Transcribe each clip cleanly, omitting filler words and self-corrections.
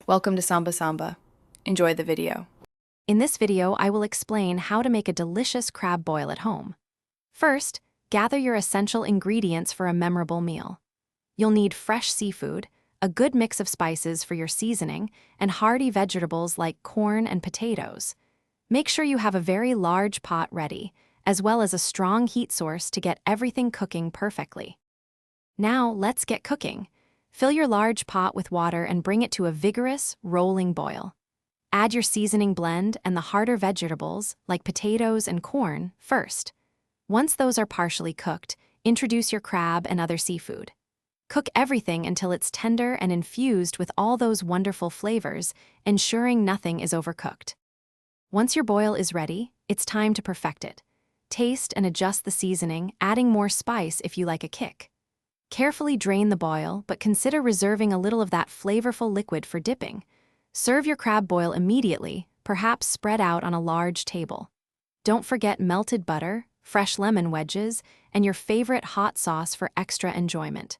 Welcome to Samba Samba. Enjoy the video. In this video, I will explain how to make a delicious crab boil at home. First, gather your essential ingredients for a memorable meal. You'll need fresh seafood, a good mix of spices for your seasoning, and hearty vegetables like corn and potatoes. Make sure you have a very large pot ready, as well as a strong heat source to get everything cooking perfectly. Now, let's get cooking. Fill your large pot with water and bring it to a vigorous, rolling boil. Add your seasoning blend and the harder vegetables, like potatoes and corn, first. Once those are partially cooked, introduce your crab and other seafood. Cook everything until it's tender and infused with all those wonderful flavors, ensuring nothing is overcooked. Once your boil is ready, it's time to perfect it. Taste and adjust the seasoning, adding more spice if you like a kick. Carefully drain the boil, but consider reserving a little of that flavorful liquid for dipping. Serve your crab boil immediately, perhaps spread out on a large table. Don't forget melted butter, fresh lemon wedges, and your favorite hot sauce for extra enjoyment.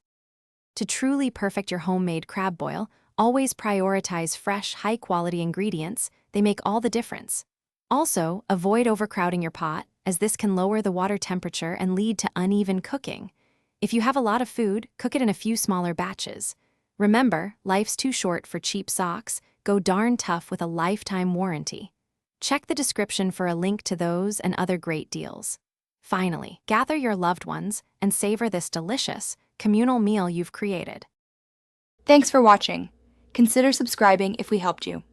To truly perfect your homemade crab boil, always prioritize fresh, high-quality ingredients. They make all the difference. Also, avoid overcrowding your pot, as this can lower the water temperature and lead to uneven cooking. If you have a lot of food, cook it in a few smaller batches. Remember, life's too short for cheap socks. Go darn tough with a lifetime warranty. Check the description for a link to those and other great deals. Finally, gather your loved ones and savor this delicious, communal meal you've created. Thanks for watching. Consider subscribing if we helped you.